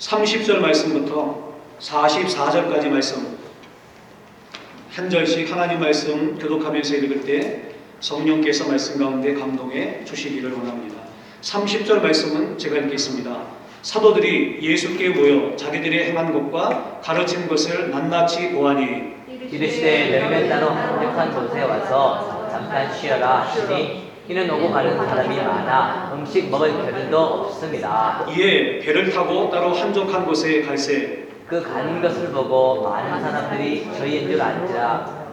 30절 말씀부터 44절까지 말씀 한 절씩 하나님 말씀 교독하면서 읽을 때 성령께서 말씀 가운데 감동해 주시기를 원합니다. 30절 말씀은 제가 읽겠습니다. 사도들이 예수께 모여 자기들의 행한 것과 가르친 것을 낱낱이 보아니 이르시되 너희는 따로 한적한 곳에 와서 잠깐 쉬어라 하시니 이는 오고 가는 사람이 많아 음식 먹을 겨를도 없습니다. 이에 배를 타고 따로 한적한 곳에 갈새 그 가는 것을 보고 많은 사람들이 저희인 줄 안지라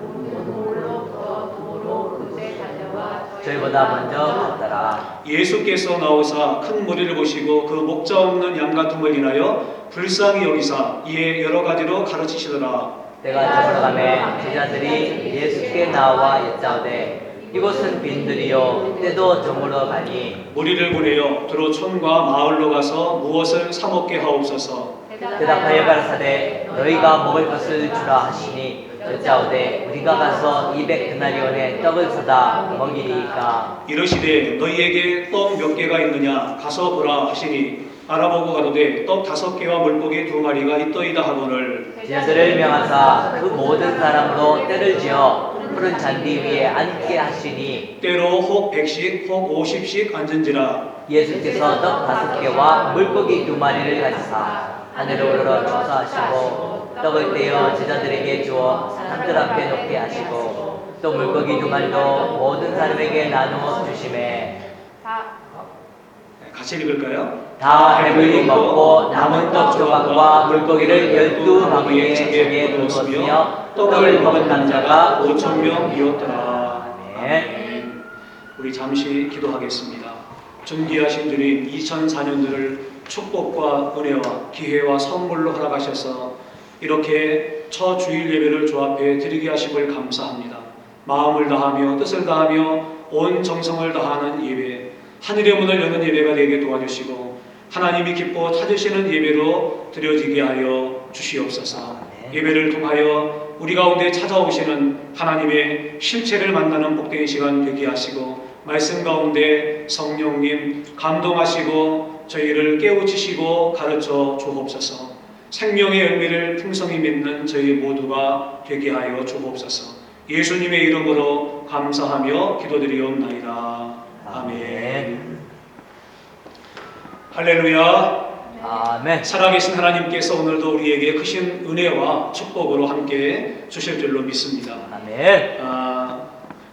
저희보다 먼저 갔더라. 예수께서 나오사 큰 무리를 보시고 그 목자 없는 양 같음을 인하여 불쌍히 여기사 이에 여러 가지로 가르치시더라. 때가 저물어가매 제자들이 예수께 나와 여짜오되 이곳은 빈들이요 때도 저물어 가니 무리를 보내어 두루 촌과 마을로 가서 무엇을 사 먹게 하옵소서. 대답하여 가라사대 너희가 먹을 것을 주라 하시니 여짜오되 우리가 가서 200데나리온의 떡을 사다 먹이리이까. 이르시되 너희에게 떡 몇 개가 있느냐 가서 보라 하시니 알아보고 가로되 떡 5개와 물고기 2마리가 있더이다 하거늘 제자들을 명하사 그 모든 사람으로 때를 지어 푸른 잔디 위에 앉게 하시니 때로 혹 100씩 혹 50씩 앉은지라. 예수께서 떡 5개와 물고기 2마리를 가지사 하늘로 오르러 축사하시고 떡을 떼어 제자들에게 주어 사람들 앞에 놓게 하시고 또 물고기 2마리도 모든 사람에게 나누어 주시매 같이 읽을까요? 다 배불리 먹고 남은 떡 조각과 물고기를 12바구니에 정에 두었으며 떡을 먹은 남자가 5,000명이었더라. 아멘. 우리 잠시 기도하겠습니다. 존귀하신 주님, 2004년도를 축복과 은혜와 기회와 선물로 허락하셔서 이렇게 첫 주일 예배를 주 앞에 드리게 하심을 감사합니다. 마음을 다하며 뜻을 다하며 온 정성을 다하는 예배, 하늘의 문을 여는 예배가 되게 도와주시고 하나님이 기뻐 찾으시는 예배로 드려지게 하여 주시옵소서. 예배를 통하여 우리 가운데 찾아오시는 하나님의 실체를 만나는 복된 시간 되게 하시고 말씀 가운데 성령님 감동하시고 저희를 깨우치시고 가르쳐 주옵소서. 생명의 열매를 풍성히 맺는 저희 모두가 되게 하여 주옵소서. 예수님의 이름으로 감사하며 기도드리옵나이다. 아멘. 할렐루야. 아멘. 살아계신 하나님께서 오늘도 우리에게 크신 은혜와 축복으로 함께 주실 줄로 믿습니다. 아멘.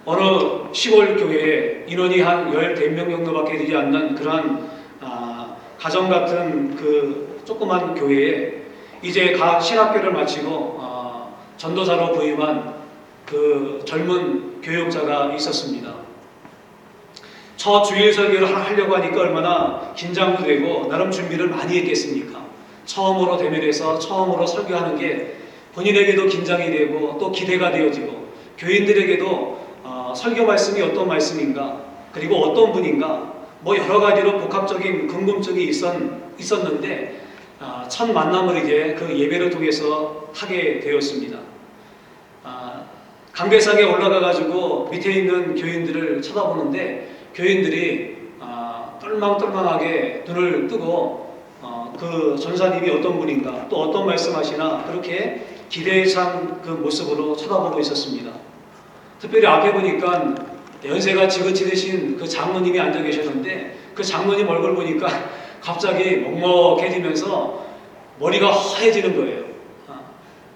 어느 시골 교회에 인원이 한 14명 정도밖에 되지 않는 그러한 가정 같은 그 조그만 교회에 이제 각 신학교를 마치고 전도사로 부임한 그 젊은 교육자가 있었습니다. 첫 주일 설교를 하려고 하니까 얼마나 긴장도 되고 나름 준비를 많이 했겠습니까? 처음으로 대면해서 처음으로 설교하는 게 본인에게도 긴장이 되고 또 기대가 되어지고 교인들에게도 설교 말씀이 어떤 말씀인가 그리고 어떤 분인가 뭐 여러 가지로 복합적인 궁금증이 있었는데 첫 만남을 이제 그 예배를 통해서 하게 되었습니다. 강대상에 올라가가지고 밑에 있는 교인들을 쳐다보는데 교인들이 똘망똘망하게 눈을 뜨고 그 전사님이 어떤 분인가 또 어떤 말씀하시나 그렇게 기대에 찬 그 모습으로 쳐다보고 있었습니다. 특별히 앞에 보니까 연세가 지긋지긋신 그 장로님이 앉아 계셨는데 그 장로님 얼굴 보니까 갑자기 먹먹해지면서 머리가 허해지는 거예요.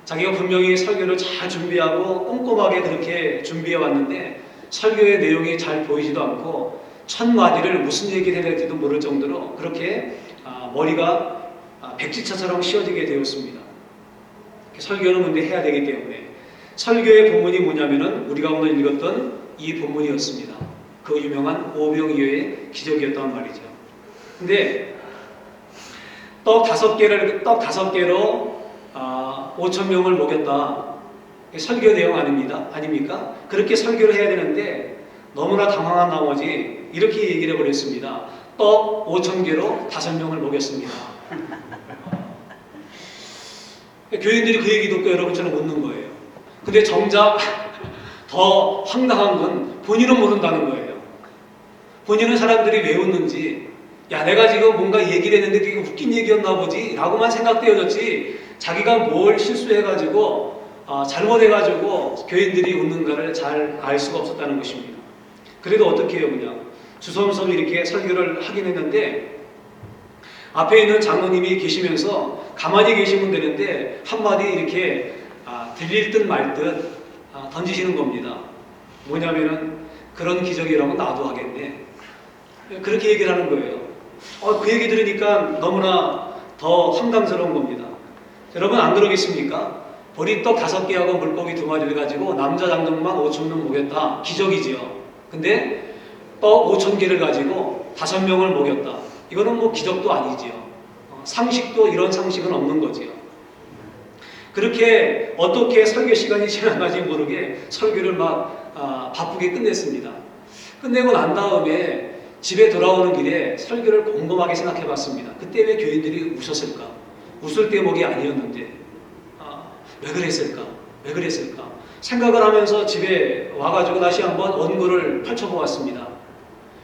자기가 분명히 설교를 잘 준비하고 꼼꼼하게 그렇게 준비해 왔는데 설교의 내용이 잘 보이지도 않고 첫 마디를 무슨 얘기를 해야 될지도 모를 정도로 그렇게 머리가 백지처럼 씌워지게 되었습니다. 설교는 근데 해야 되기 때문에 설교의 본문이 뭐냐면은 우리가 오늘 읽었던 이 본문이었습니다. 그 유명한 오병이어의 기적이었단 말이죠. 근데 떡 5개로 5,000명을 먹였다. 설교 내용 아닙니까? 그렇게 설교를 해야 되는데 너무나 당황한 나머지 이렇게 얘기를 해버렸습니다. 떡 5,000개로 5명을 먹였습니다. 교인들이 그 얘기 듣고 여러분처럼 웃는 거예요. 근데 정작 더 황당한 건 본인은 모른다는 거예요. 본인은 사람들이 왜 웃는지 야, 내가 지금 뭔가 얘기를 했는데 그게 웃긴 얘기였나 보지 라고만 생각되어졌지, 자기가 뭘 실수해가지고 잘못해가지고 교인들이 웃는가를 잘 알 수가 없었다는 것입니다. 그래도 어떻게 해요? 그냥 주섬섬 이렇게 설교를 하긴 했는데, 앞에 있는 장로님이 계시면서 가만히 계시면 되는데 한마디 이렇게 들릴 듯 말 듯 던지시는 겁니다. 뭐냐면은, 그런 기적이라면 나도 하겠네. 그렇게 얘기를 하는 거예요. 그 얘기 들으니까 너무나 더 황당스러운 겁니다. 여러분, 안 그러겠습니까? 보리떡 5개하고 물고기 2마리를 가지고 남자 장정만 5,000명 먹였다. 기적이지요. 근데 떡 5,000개를 가지고 5명을 먹였다. 이거는 뭐 기적도 아니지요. 상식도 이런 상식은 없는 거지요. 그렇게 어떻게 설교 시간이 지나가지 모르게 설교를 막 바쁘게 끝냈습니다. 끝내고 난 다음에 집에 돌아오는 길에 설교를 곰곰하게 생각해 봤습니다. 그때 왜 교인들이 웃었을까? 웃을 대목이 아니었는데 왜 그랬을까? 왜 그랬을까? 생각을 하면서 집에 와가지고 다시 한번 원고를 펼쳐보았습니다.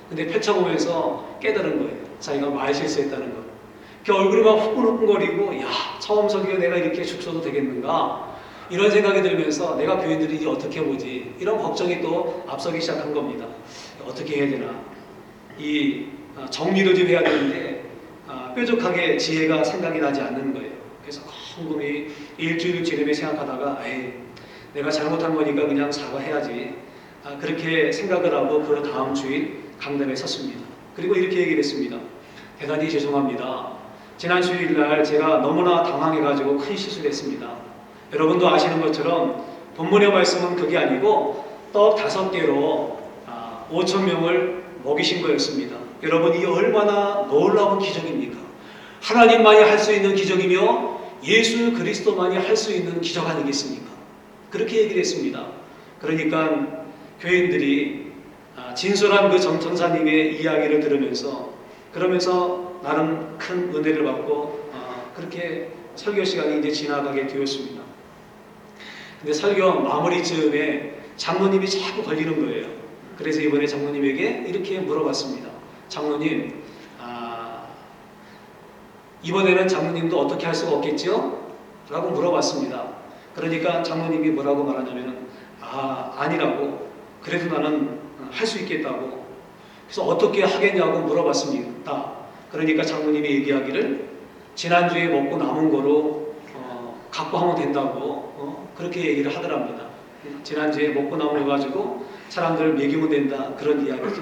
근데 펼쳐보면서 깨달은 거예요. 자기가 말 실수했다는 거. 그 얼굴이 막 후끈후끈거리고, 야, 처음 설교 내가 이렇게 죽서도 되겠는가? 이런 생각이 들면서 내가 교인들이 이제 어떻게 보지? 이런 걱정이 또 앞서기 시작한 겁니다. 어떻게 해야 되나? 이 정리도 좀 해야 되는데 뾰족하게 지혜가 생각이 나지 않는 거예요. 그래서 곰곰이 일주일 지름에 생각하다가, 에이, 내가 잘못한 거니까 그냥 사과해야지. 그렇게 생각을 하고 그 다음 주일 강단에 섰습니다. 그리고 이렇게 얘기를 했습니다. 대단히 죄송합니다. 지난 주일날 제가 너무나 당황해가지고 큰 실수를 했습니다. 여러분도 아시는 것처럼 본문의 말씀은 그게 아니고 떡 5개로 5,000명을 먹이신 거였습니다. 여러분, 이 얼마나 놀라운 기적입니까? 하나님만이 할 수 있는 기적이며 예수 그리스도만이 할 수 있는 기적 아니겠습니까? 그렇게 얘기를 했습니다. 그러니까 교인들이 진솔한 그 전천사님의 이야기를 들으면서, 그러면서 나름 큰 은혜를 받고 그렇게 설교 시간이 이제 지나가게 되었습니다. 근데 설교 마무리 즈음에 장로님이 자꾸 걸리는 거예요. 그래서 이번에 장로님에게 이렇게 물어봤습니다. 장로님, 이번에는 장로님도 어떻게 할 수가 없겠죠? 라고 물어봤습니다. 그러니까 장로님이 뭐라고 말하냐면은, 아니라고. 그래도 나는 할 수 있겠다고. 그래서 어떻게 하겠냐고 물어봤습니다. 그러니까 장로님이 얘기하기를, 지난주에 먹고 남은 거로 갖고 하면 된다고 그렇게 얘기를 하더랍니다. 지난주에 먹고 남은 거 가지고 사람들을 먹이면 된다, 그런 이야기죠.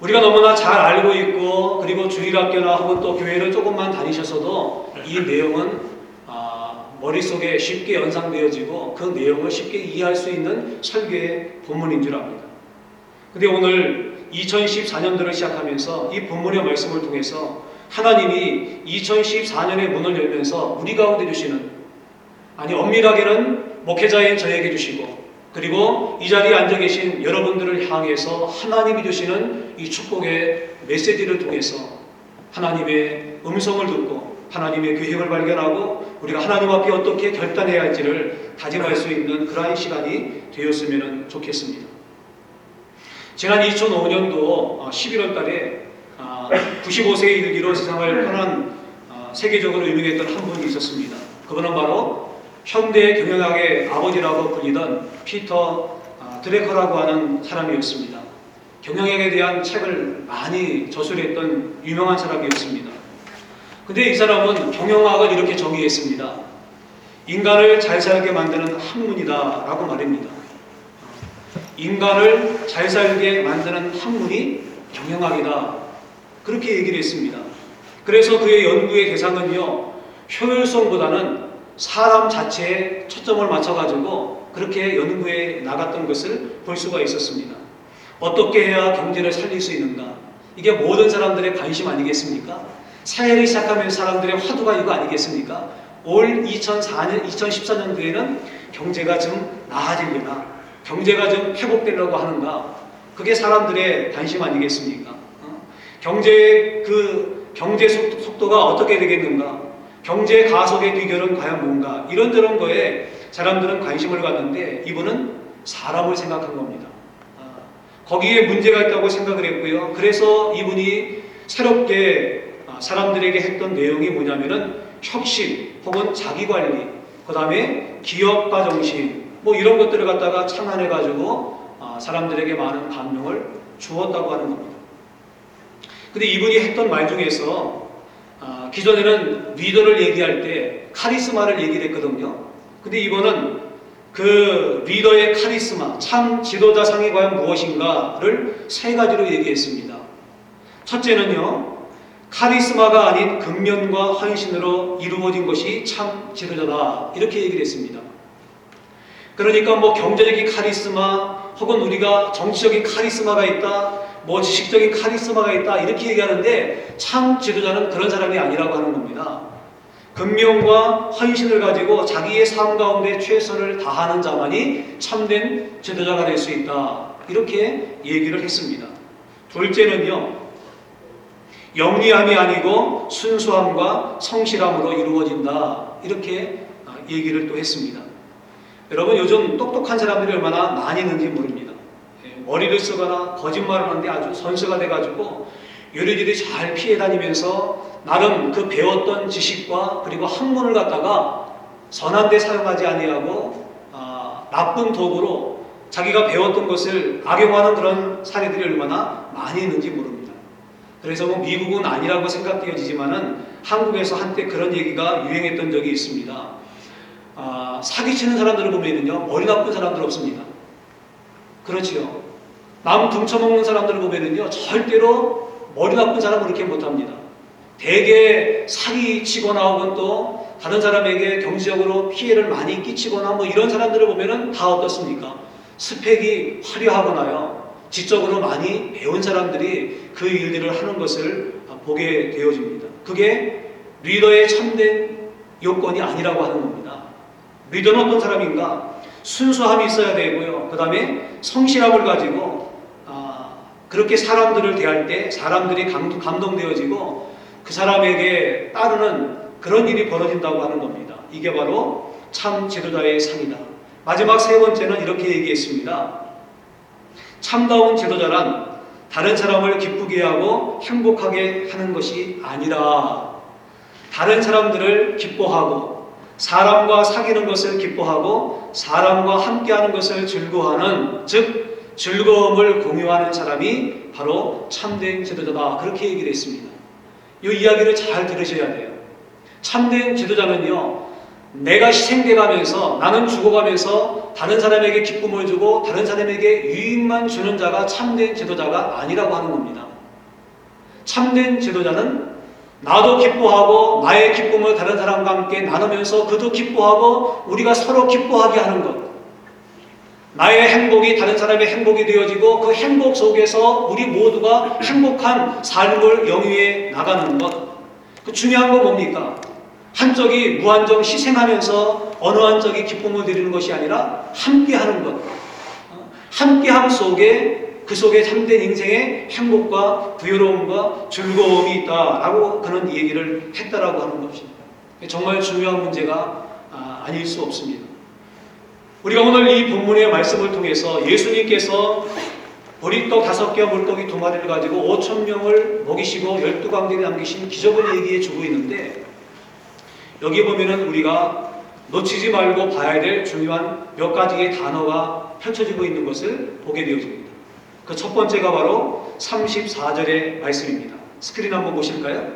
우리가 너무나 잘 알고 있고, 그리고 주일학교나 혹은 또 교회를 조금만 다니셔서도 이 내용은 머릿속에 쉽게 연상되어지고 그 내용을 쉽게 이해할 수 있는 설교의 본문인 줄 압니다. 근데 오늘 2014년도를 시작하면서 이 본문의 말씀을 통해서 하나님이 2014년의 문을 열면서 우리 가운데 주시는, 엄밀하게는 목회자인 저에게 주시고, 그리고 이 자리에 앉아 계신 여러분들을 향해서 하나님이 주시는 이 축복의 메시지를 통해서 하나님의 음성을 듣고 하나님의 계획을 발견하고 우리가 하나님 앞에 어떻게 결단해야 할지를 다짐할 수 있는 그러한 시간이 되었으면 좋겠습니다. 지난 2005년도 11월 달에 95세의 일기로 세상을 떠난 세계적으로 유명했던 한 분이 있었습니다. 그분은 바로 현대 경영학의 아버지라고 불리던 피터 드래커라고 하는 사람이었습니다. 경영학에 대한 책을 많이 저술했던 유명한 사람이었습니다. 근데 이 사람은 경영학을 이렇게 정의했습니다. 인간을 잘 살게 만드는 학문이다 라고 말합니다. 인간을 잘 살게 만드는 학문이 경영학이다, 그렇게 얘기를 했습니다. 그래서 그의 연구의 대상은요, 효율성보다는 사람 자체에 초점을 맞춰가지고 그렇게 연구에 나갔던 것을 볼 수가 있었습니다. 어떻게 해야 경제를 살릴 수 있는가? 이게 모든 사람들의 관심 아니겠습니까? 사회를 시작하면 사람들의 화두가 이거 아니겠습니까? 올 2014년도에는 경제가 좀 나아지려나? 경제가 좀 회복되려고 하는가? 그게 사람들의 관심 아니겠습니까? 경제 속도가 어떻게 되겠는가? 경제 가속의 비결은 과연 뭔가? 이런 거에 사람들은 관심을 갖는데 이분은 사람을 생각한 겁니다. 거기에 문제가 있다고 생각을 했고요. 그래서 이분이 새롭게 사람들에게 했던 내용이 뭐냐면은 혁신 혹은 자기관리, 그 다음에 기업가 정신, 뭐 이런 것들을 갖다가 창안해가지고 사람들에게 많은 감명을 주었다고 하는 겁니다. 근데 이분이 했던 말 중에서 기존에는 리더를 얘기할 때 카리스마를 얘기를 했거든요. 근데 이번은 그 리더의 카리스마, 참 지도자상이 과연 무엇인가를 세 가지로 얘기했습니다. 첫째는요, 카리스마가 아닌 근면과 헌신으로 이루어진 것이 참 지도자다, 이렇게 얘기를 했습니다. 그러니까 뭐 경제적인 카리스마 혹은 우리가 정치적인 카리스마가 있다, 뭐 지식적인 카리스마가 있다, 이렇게 얘기하는데 참 지도자는 그런 사람이 아니라고 하는 겁니다. 근면과 헌신을 가지고 자기의 삶 가운데 최선을 다하는 자만이 참된 지도자가 될 수 있다, 이렇게 얘기를 했습니다. 둘째는요, 영리함이 아니고 순수함과 성실함으로 이루어진다, 이렇게 얘기를 또 했습니다. 여러분, 요즘 똑똑한 사람들이 얼마나 많이 있는지 모릅니다. 머리를 쓰거나 거짓말을 하는데 아주 선수가 돼가지고 요리들이 잘 피해 다니면서 나름 그 배웠던 지식과 그리고 학문을 갖다가 선한 데 사용하지 아니하고 나쁜 도구로 자기가 배웠던 것을 악용하는 그런 사례들이 얼마나 많이 있는지 모릅니다. 그래서 뭐 미국은 아니라고 생각되어지지만은 한국에서 한때 그런 얘기가 유행했던 적이 있습니다. 사기치는 사람들을 보면은요, 머리 나쁜 사람들 없습니다. 그렇지요. 남 등쳐먹는 사람들을 보면은요, 절대로 머리 나쁜 사람은 그렇게 못합니다. 대개 사기치거나 혹은 또 다른 사람에게 경제적으로 피해를 많이 끼치거나 뭐 이런 사람들을 보면은 다 어떻습니까? 스펙이 화려하거나요, 지적으로 많이 배운 사람들이 그 일들을 하는 것을 보게 되어집니다. 그게 리더의 참된 요건이 아니라고 하는 겁니다. 리더는 어떤 사람인가? 순수함이 있어야 되고요, 그 다음에 성실함을 가지고 그렇게 사람들을 대할 때 사람들이 감동되어지고 그 사람에게 따르는 그런 일이 벌어진다고 하는 겁니다. 이게 바로 참 지도자의 상이다. 마지막 세 번째는 이렇게 얘기했습니다. 참다운 지도자란 다른 사람을 기쁘게 하고 행복하게 하는 것이 아니라 다른 사람들을 기뻐하고 사람과 사귀는 것을 기뻐하고 사람과 함께하는 것을 즐거워하는, 즉 즐거움을 공유하는 사람이 바로 참된 지도자다, 그렇게 얘기를 했습니다. 이 이야기를 잘 들으셔야 돼요. 참된 지도자는요, 내가 희생돼가면서 나는 죽어가면서 다른 사람에게 기쁨을 주고 다른 사람에게 유익만 주는 자가 참된 지도자가 아니라고 하는 겁니다. 참된 지도자는 나도 기뻐하고 나의 기쁨을 다른 사람과 함께 나누면서 그도 기뻐하고 우리가 서로 기뻐하게 하는 것, 나의 행복이 다른 사람의 행복이 되어지고 그 행복 속에서 우리 모두가 행복한 삶을 영위해 나가는 것. 그 중요한 건 뭡니까? 한쪽이 무한정 희생하면서 어느 한쪽이 기쁨을 드리는 것이 아니라 함께하는 것. 함께함 속에, 그 속에 참된 인생의 행복과 부유로움과 즐거움이 있다라고 그런 얘기를 했다라고 하는 것입니다. 정말 중요한 문제가 아닐 수 없습니다. 우리가 오늘 이 본문의 말씀을 통해서 예수님께서 보리떡 5개와 물고기 2마리를 가지고 5,000명을 먹이시고 12광들이 남기신 기적을 얘기해 주고 있는데, 여기 보면은 우리가 놓치지 말고 봐야 될 중요한 몇 가지의 단어가 펼쳐지고 있는 것을 보게 되어집니다. 그 첫 번째가 바로 34절의 말씀입니다. 스크린 한번 보실까요?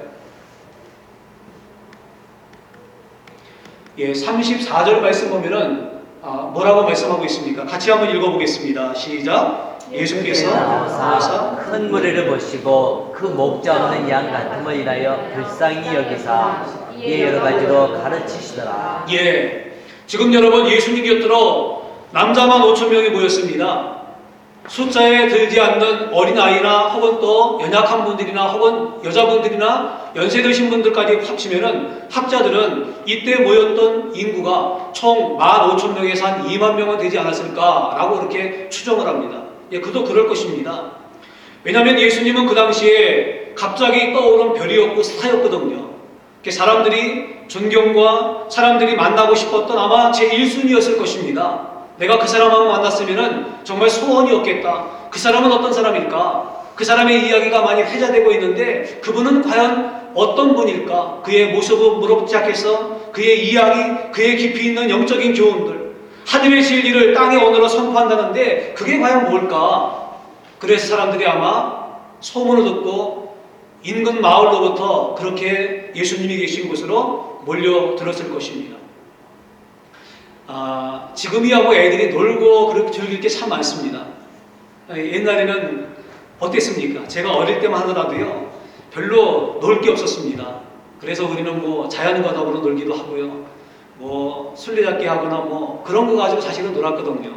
예, 34절 말씀 보면은 뭐라고 말씀하고 있습니까? 같이 한번 읽어보겠습니다. 시작. 예수께서 나와서 큰 무리를 보시고 그 목자 없는 양 같음을 인하여 불쌍히 여기사 이에 여러 가지로 가르치시더라. 예, 지금 여러분 예수님 곁으로 남자만 5,000명이 모였습니다. 숫자에 들지 않는 어린아이나 혹은 또 연약한 분들이나 혹은 여자분들이나 연세 드신 분들까지 합치면은 학자들은 이때 모였던 인구가 총 15,000명에서 한 2만 명은 되지 않았을까라고 그렇게 추정을 합니다. 예, 그도 그럴 것입니다. 왜냐하면 예수님은 그 당시에 갑자기 떠오른 별이었고 스타였거든요. 사람들이 존경과 사람들이 만나고 싶었던 아마 제1순위였을 것입니다. 내가 그 사람하고 만났으면 정말 소원이었겠다. 그 사람은 어떤 사람일까? 그 사람의 이야기가 많이 회자되고 있는데 그분은 과연 어떤 분일까? 그의 모습부터 시작해서 그의 이야기, 그의 깊이 있는 영적인 교훈들, 하늘의 진리를 땅에 오늘로 선포한다는데 그게 과연 뭘까? 그래서 사람들이 아마 소문을 듣고 인근 마을로부터 그렇게 예수님이 계신 곳으로 몰려들었을 것입니다. 지금이야 뭐 애들이 놀고 그렇게 즐길 게 참 많습니다. 옛날에는 어땠습니까? 제가 어릴 때만 하더라도요, 별로 놀 게 없었습니다. 그래서 우리는 뭐 자연과 더불어 놀기도 하고요, 뭐 술래잡기 하거나 뭐 그런 거 가지고 사실은 놀았거든요.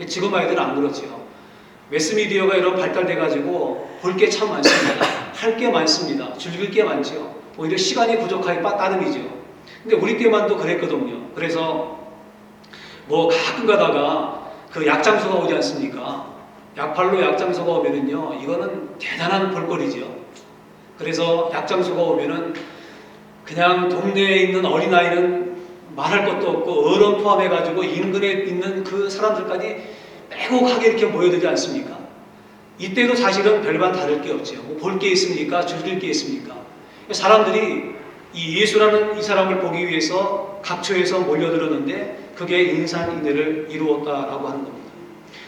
지금 아이들은 안 그렇죠. 매스미디어가 이런 발달돼가지고 볼 게 참 많습니다. 할 게 많습니다. 즐길 게 많죠. 오히려 시간이 부족하기 따름이죠. 근데 우리 때만도 그랬거든요. 그래서 뭐 가끔 가다가 그 약장소가 오지 않습니까? 약팔로 약장소가 오면은요, 이거는 대단한 볼거리죠. 그래서 약장소가 오면은 그냥 동네에 있는 어린아이는 말할 것도 없고 어른 포함해가지고 인근에 있는 그 사람들까지 빼곡하게 이렇게 모여들지 않습니까? 이때도 사실은 별반 다를 게 없죠. 뭐 볼 게 있습니까? 즐길 게 있습니까? 사람들이 이 예수라는 이 사람을 보기 위해서 각처에서 몰려들었는데 그게 인산인해를 이루었다라고 하는 겁니다.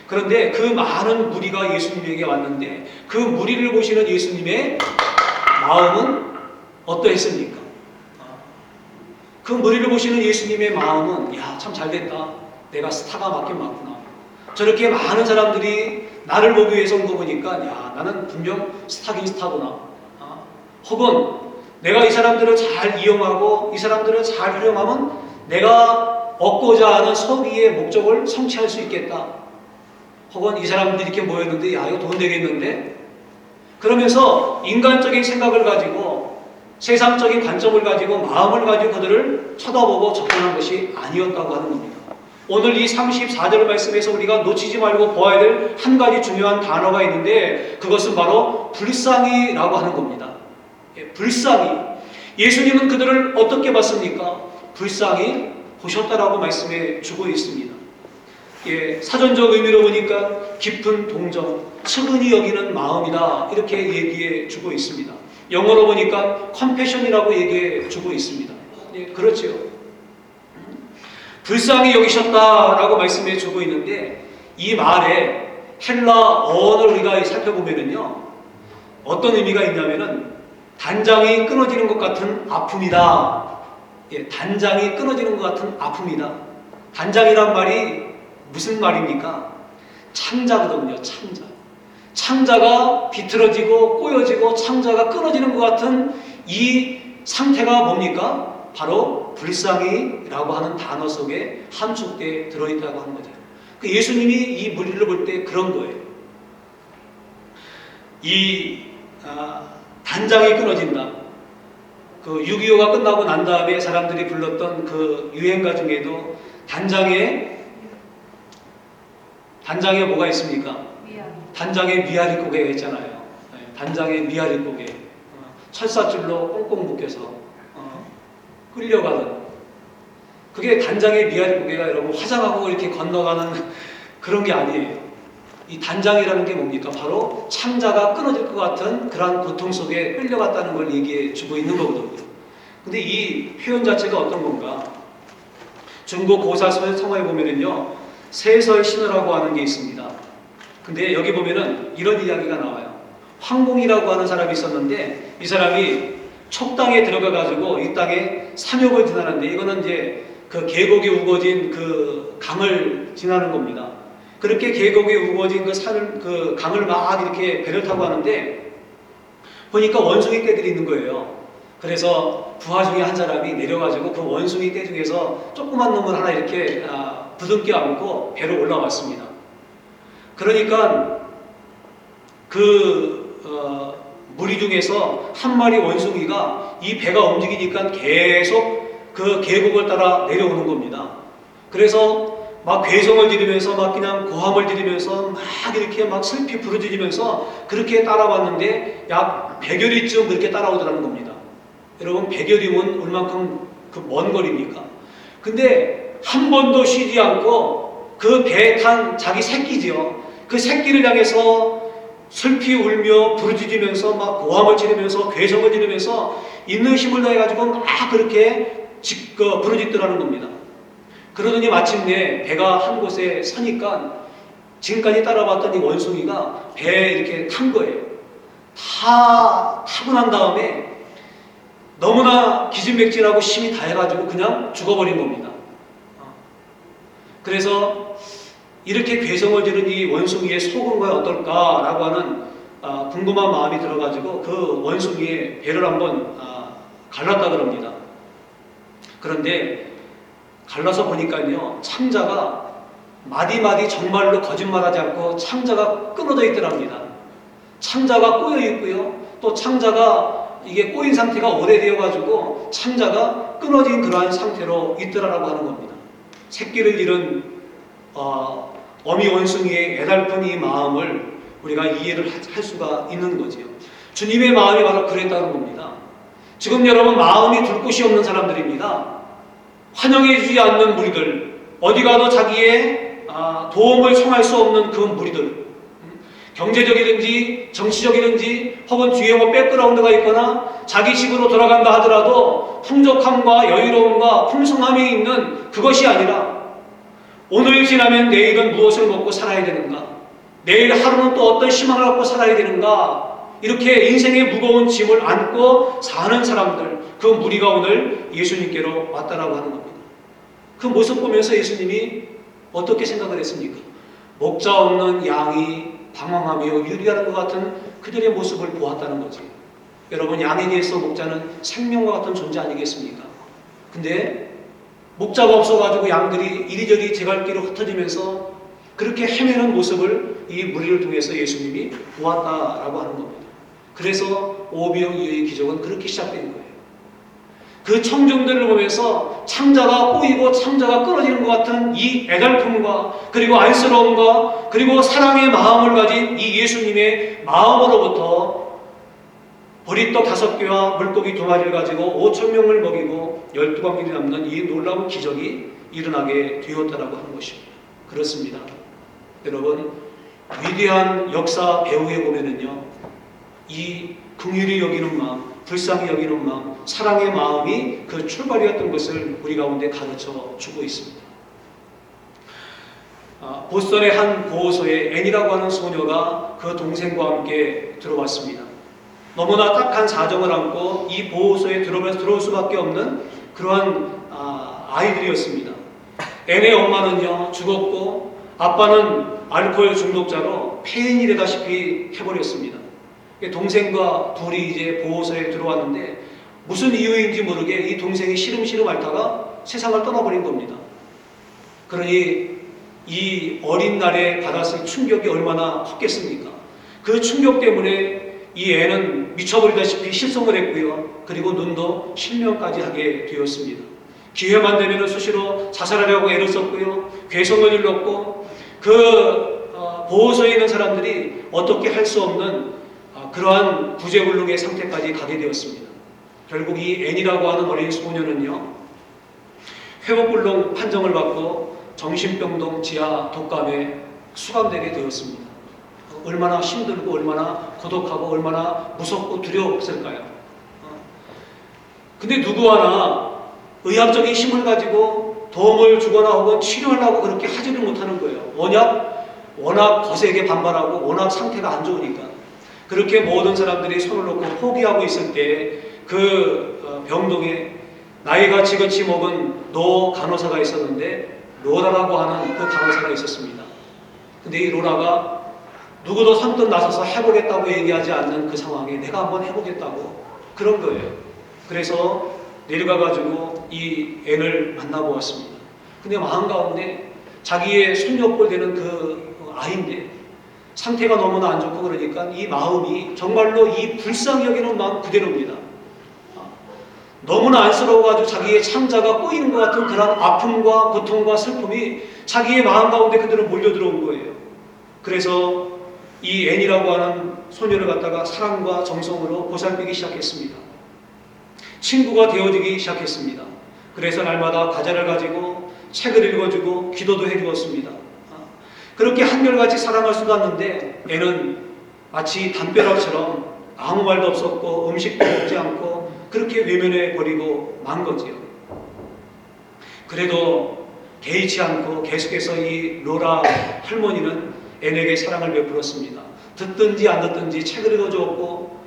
그런데 그 많은 무리가 예수님에게 왔는데 그 무리를 보시는 예수님의 마음은 어떠했습니까? 그 무리를 보시는 예수님의 마음은 야, 참 잘됐다. 내가 스타가 맞긴 맞구나. 저렇게 많은 사람들이 나를 보기 위해서 온 거 보니까 야, 나는 분명 스타긴 스타구나. 혹은 내가 이 사람들을 잘 이용하고 이 사람들을 잘 활용하면 내가 얻고자 하는 소비의 목적을 성취할 수 있겠다. 혹은 이 사람들이 이렇게 모였는데 야, 이거 돈 되겠는데? 그러면서 인간적인 생각을 가지고 세상적인 관점을 가지고 마음을 가지고 그들을 쳐다보고 접근한 것이 아니었다고 하는 겁니다. 오늘 이 34절 말씀에서 우리가 놓치지 말고 보아야 될 한 가지 중요한 단어가 있는데 그것은 바로 불쌍히라고 하는 겁니다. 불쌍히. 예수님은 그들을 어떻게 봤습니까? 불쌍히 보셨다라고 말씀해 주고 있습니다. 사전적 의미로 보니까 깊은 동정, 측은히 여기는 마음이다 이렇게 얘기해 주고 있습니다. 영어로 보니까 compassion이라고 얘기해 주고 있습니다. 그렇죠. 불쌍히 여기셨다라고 말씀해 주고 있는데 이 말에 헬라 어원을 우리가 살펴보면은요, 어떤 의미가 있냐면은 단장이 끊어지는 것 같은 아픔이다. 단장이 끊어지는 것 같은 아픔이다. 단장이란 말이 무슨 말입니까? 창자거든요. 창자. 창자가 비틀어지고 꼬여지고 창자가 끊어지는 것 같은 이 상태가 뭡니까? 바로 불쌍히라고 하는 단어 속에 함축되어 들어있다고 하는 거죠. 예수님이 이 무리를 볼 때 그런 거예요. 단장이 끊어진다. 그 6.25가 끝나고 난 다음에 사람들이 불렀던 그 유행가 중에도 단장에 뭐가 있습니까? 단장에 미아리 고개가 있잖아요. 단장에 미아리 고개. 철사줄로 꽁꽁 묶여서 끌려가는. 그게 단장의 미아리 고개가 여러분 화장하고 이렇게 건너가는 그런 게 아니에요. 이 단장이라는 게 뭡니까? 바로 창자가 끊어질 것 같은 그러한 고통 속에 끌려갔다는 걸 얘기해 주고 있는 거거든요. 근데 이 표현 자체가 어떤 건가? 중국 고사설 성어에 보면은요, 세설 신어라고 하는 게 있습니다. 근데 여기 보면은 이런 이야기가 나와요. 황공이라고 하는 사람이 있었는데 이 사람이 촉당에 들어가가지고 이 땅에 삼역을 지나는데 이거는 이제 그 계곡이 우거진 그 강을 지나는 겁니다. 그렇게 계곡이 우거진 그 강을 막 이렇게 배를 타고 하는데 보니까 원숭이 떼들이 있는 거예요. 그래서 부하 중에 한 사람이 내려가지고 그 원숭이 떼 중에서 조그만 놈을 하나 이렇게 부둥켜 안고 배로 올라왔습니다. 그러니까 무리 중에서 한 마리 원숭이가 이 배가 움직이니까 계속 그 계곡을 따라 내려오는 겁니다. 그래서 막 괴성을 지르면서 막 그냥 고함을 지르면서 막 이렇게 막 슬피 부르짖으면서 그렇게 따라왔는데 약 100여리쯤 그렇게 따라오더라는 겁니다. 여러분 100여리면 얼만큼 그 먼 거리입니까? 근데 한 번도 쉬지 않고 그 배에 탄 자기 새끼죠. 그 새끼를 향해서 슬피 울며 부르짖으면서 막 고함을 지르면서 괴성을 지르면서 있는 힘을 다해가지고 막 그렇게 부르짖더라는 겁니다. 그러더니 마침내 배가 한 곳에 서니까 지금까지 따라왔던 이 원숭이가 배에 이렇게 탄 거예요. 다 타고 난 다음에 너무나 기진맥진하고 힘이 다해가지고 그냥 죽어버린 겁니다. 그래서 이렇게 괴성을 지른 이 원숭이의 속은 과연 어떨까라고 하는 궁금한 마음이 들어가지고 그 원숭이의 배를 한번 갈랐다 그럽니다. 그런데 갈라서 보니까요, 창자가 마디마디 정말로 거짓말하지 않고 창자가 끊어져 있더랍니다. 창자가 꼬여 있고요, 또 창자가 이게 꼬인 상태가 오래되어가지고 창자가 끊어진 그러한 상태로 있더라라고 하는 겁니다. 새끼를 잃은 어미 원숭이의 애달픈 이 마음을 우리가 이해를 할 수가 있는 거지요. 주님의 마음이 바로 그랬다는 겁니다. 지금 여러분 마음이 둘 곳이 없는 사람들입니다. 환영해 주지 않는 무리들, 어디 가도 자기의 도움을 청할 수 없는 그 무리들, 경제적이든지 정치적이든지 혹은 뒤에 뭐 백그라운드가 있거나 자기 집으로 돌아간다 하더라도 풍족함과 여유로움과 풍성함이 있는 그것이 아니라 오늘 지나면 내일은 무엇을 먹고 살아야 되는가, 내일 하루는 또 어떤 희망을 갖고 살아야 되는가, 이렇게 인생의 무거운 짐을 안고 사는 사람들, 그 무리가 오늘 예수님께로 왔다라고 하는 겁니다. 그 모습 보면서 예수님이 어떻게 생각을 했습니까? 목자 없는 양이 방황하며 유리하는 것 같은 그들의 모습을 보았다는 거지. 여러분, 양에 대해서 목자는 생명과 같은 존재 아니겠습니까? 근데 목자가 없어가지고 양들이 이리저리 제갈길로 흩어지면서 그렇게 헤매는 모습을 이 무리를 통해서 예수님이 보았다라고 하는 겁니다. 그래서 오병이어의 기적은 그렇게 시작된 거예요. 그 청중들을 보면서 창자가 꼬이고 창자가 끊어지는 것 같은 이 애달픔과 그리고 안쓰러움과 그리고 사랑의 마음을 가진 이 예수님의 마음으로부터 보리떡 5개와 물고기 2마리를 가지고 5,000명을 먹이고 12광길이 남는 이 놀라운 기적이 일어나게 되었다라고 하는 것입니다. 그렇습니다. 여러분, 위대한 역사 배후에 보면은요, 이 긍휼히 여기는 마음, 불쌍히 여기는 마음, 사랑의 마음이 그 출발이었던 것을 우리 가운데 가르쳐 주고 있습니다. 보스턴의 한 보호소에 앤이라고 하는 소녀가 그 동생과 함께 들어왔습니다. 너무나 딱한 사정을 안고 이 보호소에 들어올 수밖에 없는 그러한 아이들이었습니다. 앤의 엄마는요 죽었고 아빠는 알코올 중독자로 폐인이 되다시피 해버렸습니다. 동생과 둘이 이제 보호소에 들어왔는데 무슨 이유인지 모르게 이 동생이 시름시름 앓다가 세상을 떠나버린 겁니다. 그러니 이 어린 날에 받았을 충격이 얼마나 컸겠습니까? 그 충격 때문에 이 애는 미쳐버리다시피 실성을 했고요. 그리고 눈도 실명까지 하게 되었습니다. 기회만 되면 수시로 자살하려고 애를 썼고요. 괴성을 일렀고 그 보호소에 있는 사람들이 어떻게 할 수 없는 그러한 구제불능의 상태까지 가게 되었습니다. 결국 이 앤이라고 하는 어린 소녀는요, 회복불능 판정을 받고 정신병동 지하 독감에 수감되게 되었습니다. 얼마나 힘들고 얼마나 고독하고 얼마나 무섭고 두려웠을까요? 근데 누구 하나 의학적인 힘을 가지고 도움을 주거나 혹은 치료하려고 그렇게 하지를 못하는 거예요. 워낙 거세게 반발하고 워낙 상태가 안 좋으니까. 그렇게 모든 사람들이 손을 놓고 포기하고 있을 때 그 병동에 나이가 지긋이 먹은 노 간호사가 있었는데 로라라고 하는 그 간호사가 있었습니다. 근데 이 로라가 누구도 선뜻 나서서 해보겠다고 얘기하지 않는 그 상황에 내가 한번 해보겠다고 그런 거예요. 그래서 내려가가지고 이 앤을 만나보았습니다. 근데 마음 가운데 자기의 손녀뻘 되는 그 아이인데 상태가 너무나 안 좋고 그러니까 이 마음이 정말로 이 불쌍히 여기는 마음 그대로입니다. 너무나 안쓰러워가지고 자기의 창자가 꼬이는 것 같은 그런 아픔과 고통과 슬픔이 자기의 마음 가운데 그대로 몰려들어온 거예요. 그래서 이 앤이라고 하는 소녀를 갖다가 사랑과 정성으로 보살피기 시작했습니다. 친구가 되어지기 시작했습니다. 그래서 날마다 과자를 가지고 책을 읽어주고 기도도 해주었습니다. 그렇게 한결같이 사랑을 쏟았는데 앤은 마치 담벼락처럼 아무 말도 없었고 음식도 먹지 않고 그렇게 외면해 버리고 만 거지요. 그래도 개의치 않고 계속해서 이 로라 할머니는 앤에게 사랑을 베풀었습니다. 듣든지 안 듣든지 책을 읽어주었고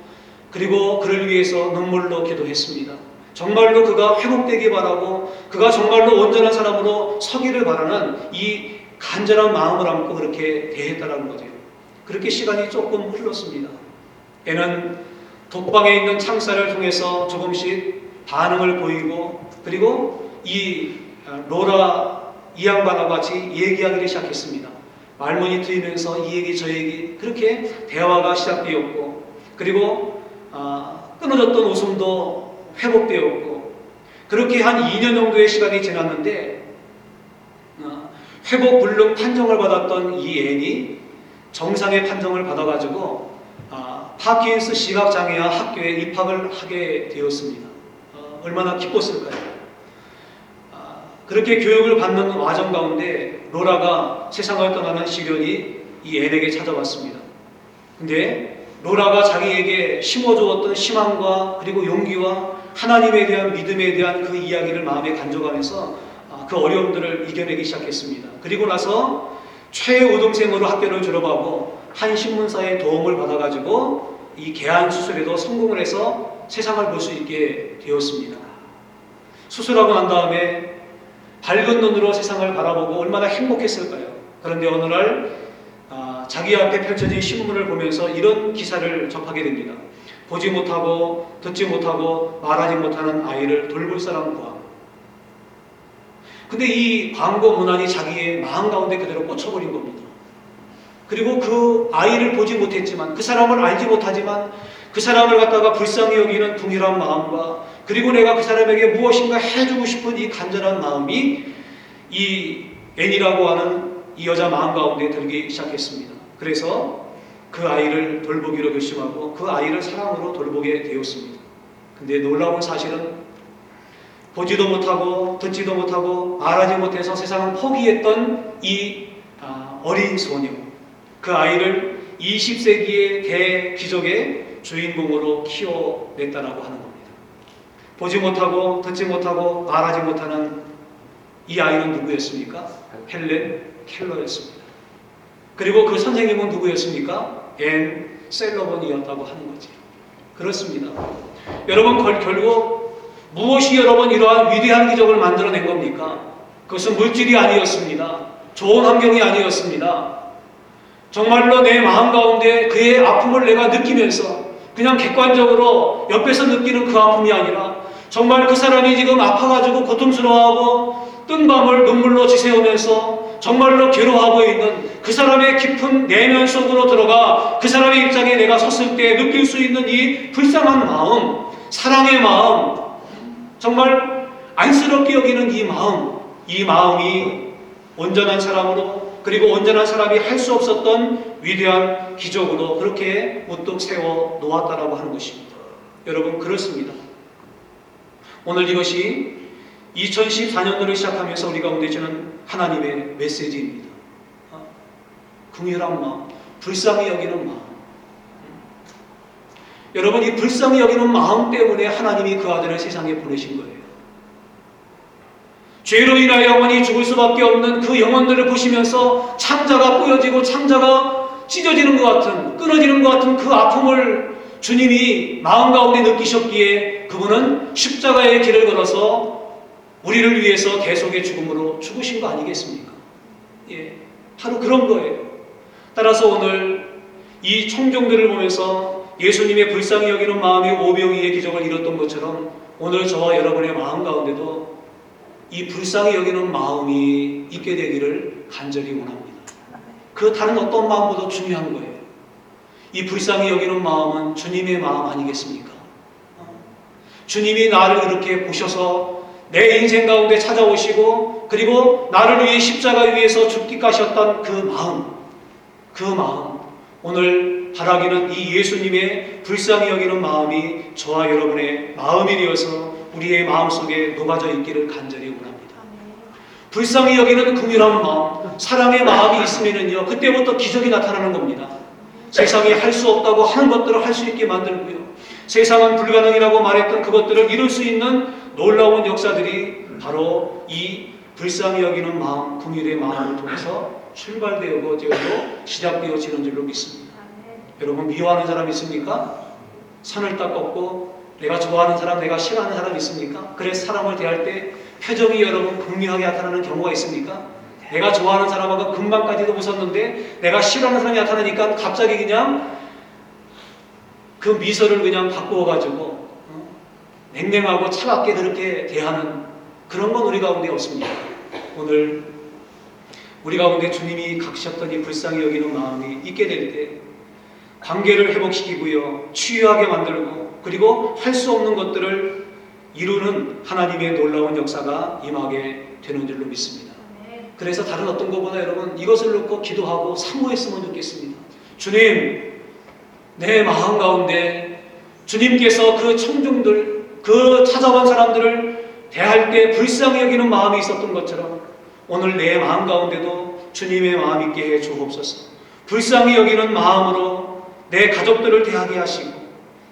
그리고 그를 위해서 눈물로 기도했습니다. 정말로 그가 회복되기 바라고 그가 정말로 온전한 사람으로 서기를 바라는 이 간절한 마음을 안고 그렇게 대했다는 거죠. 그렇게 시간이 조금 흘렀습니다. 앤은 독방에 있는 창살을 통해서 조금씩 반응을 보이고 그리고 이 로라 이 양반하고 같이 얘기하기 시작했습니다. 말문이 트이면서 이 얘기 저 얘기 그렇게 대화가 시작되었고 그리고 끊어졌던 웃음도 회복되었고 그렇게 한 2년 정도의 시간이 지났는데 회복 불능 판정을 받았던 이 앤이 정상의 판정을 받아가지고 파킨스 시각장애아 학교에 입학을 하게 되었습니다. 얼마나 기뻤을까요? 그렇게 교육을 받는 과정 가운데 로라가 세상을 떠나는 시련이 이 앤에게 찾아왔습니다. 근데 로라가 자기에게 심어주었던 희망과 그리고 용기와 하나님에 대한 믿음에 대한 그 이야기를 마음에 간직하면서 그 어려움들을 이겨내기 시작했습니다. 그리고 나서 최우등생으로 학교를 졸업하고 한 신문사의 도움을 받아가지고 이 개안 수술에도 성공을 해서 세상을 볼 수 있게 되었습니다. 수술하고 난 다음에 밝은 눈으로 세상을 바라보고 얼마나 행복했을까요? 그런데 어느 날 자기 앞에 펼쳐진 신문을 보면서 이런 기사를 접하게 됩니다. 보지 못하고 듣지 못하고 말하지 못하는 아이를 돌볼 사람 구함. 근데 이 광고 문안이 자기의 마음 가운데 그대로 꽂혀버린 겁니다. 그리고 그 아이를 보지 못했지만 그 사람을 알지 못하지만 그 사람을 갖다가 불쌍히 여기는 동일한 마음과 그리고 내가 그 사람에게 무엇인가 해주고 싶은 이 간절한 마음이 이 앤이라고 하는 이 여자 마음 가운데 들기 시작했습니다. 그래서 그 아이를 돌보기로 결심하고 그 아이를 사랑으로 돌보게 되었습니다. 근데 놀라운 사실은 보지도 못하고 듣지도 못하고 말하지 못해서 세상을 포기했던 이 어린 소녀, 그 아이를 20세기의 대기적의 주인공으로 키워냈다라고 하는 겁니다. 보지 못하고 듣지 못하고 말하지 못하는 이 아이는 누구였습니까? 헬렌 켈러였습니다. 그리고 그 선생님은 누구였습니까? 앤 셀러번이었다고 하는 거지. 그렇습니다. 여러분 결국 무엇이 여러분 이러한 위대한 기적을 만들어낸 겁니까? 그것은 물질이 아니었습니다. 좋은 환경이 아니었습니다. 정말로 내 마음 가운데 그의 아픔을 내가 느끼면서 그냥 객관적으로 옆에서 느끼는 그 아픔이 아니라 정말 그 사람이 지금 아파가지고 고통스러워하고 뜬 밤을 눈물로 지새우면서 정말로 괴로워하고 있는 그 사람의 깊은 내면 속으로 들어가 그 사람의 입장에 내가 섰을 때 느낄 수 있는 이 불쌍한 마음, 사랑의 마음, 정말 안쓰럽게 여기는 이 마음이 온전한 사람으로 그리고 온전한 사람이 할 수 없었던 위대한 기적으로 그렇게 우뚝 세워 놓았다라고 하는 것입니다. 여러분 그렇습니다. 오늘 이것이 2014년도를 시작하면서 우리 가운데 주는 하나님의 메시지입니다. 긍휼한 마음, 불쌍히 여기는 마음. 여러분 이 불쌍히 여기는 마음 때문에 하나님이 그 아들을 세상에 보내신 거예요. 죄로 인하여 영원히 죽을 수밖에 없는 그 영혼들을 보시면서 창자가 꼬여지고 창자가 찢어지는 것 같은 끊어지는 것 같은 그 아픔을 주님이 마음 가운데 느끼셨기에 그분은 십자가의 길을 걸어서 우리를 위해서 대속의 죽음으로 죽으신 거 아니겠습니까? 예, 바로 그런 거예요. 따라서 오늘 이 청종들을 보면서 예수님의 불쌍히 여기는 마음이 오병이의 기적을 이뤘던 것처럼 오늘 저와 여러분의 마음 가운데도 이 불쌍히 여기는 마음이 있게 되기를 간절히 원합니다. 그 다른 어떤 마음보다 중요한 거예요. 이 불쌍히 여기는 마음은 주님의 마음 아니겠습니까? 주님이 나를 이렇게 보셔서 내 인생 가운데 찾아오시고 그리고 나를 위해 십자가 위에서 죽기까지 하셨던 그 마음 오늘 바라기는 이 예수님의 불쌍히 여기는 마음이 저와 여러분의 마음이 되어서 우리의 마음속에 녹아져 있기를 간절히 원합니다. 불쌍히 여기는 긍휼한 마음, 사랑의 마음이 있으면요 그때부터 기적이 나타나는 겁니다. 세상이 할 수 없다고 하는 것들을 할 수 있게 만들고요. 세상은 불가능이라고 말했던 그것들을 이룰 수 있는 놀라운 역사들이 바로 이 불쌍히 여기는 마음, 긍휼의 마음을 통해서 출발되고 시작되어지는 줄로 믿습니다. 여러분, 미워하는 사람 있습니까? 선을 딱 꺾고 내가 좋아하는 사람, 내가 싫어하는 사람 있습니까? 그래서 사람을 대할 때 표정이 여러분 극명하게 나타나는 경우가 있습니까? 내가 좋아하는 사람하고 금방까지도 웃었는데 내가 싫어하는 사람이 나타나니까 갑자기 그냥 그 미소를 그냥 바꾸어가지고 냉랭하고 차갑게 그렇게 대하는 그런 건 우리 가운데 없습니다. 오늘 우리 가운데 주님이 각시셨던 이 불쌍히 여기는 마음이 있게 될 때 관계를 회복시키고요, 치유하게 만들고, 그리고 할 수 없는 것들을 이루는 하나님의 놀라운 역사가 임하게 되는 줄로 믿습니다. 그래서 다른 어떤 것보다 여러분 이것을 놓고 기도하고 사모했으면 좋겠습니다. 주님, 내 마음 가운데 주님께서 그 청중들, 그 찾아온 사람들을 대할 때 불쌍히 여기는 마음이 있었던 것처럼 오늘 내 마음 가운데도 주님의 마음 있게 해 주옵소서. 불쌍히 여기는 마음으로 내 가족들을 대하게 하시고,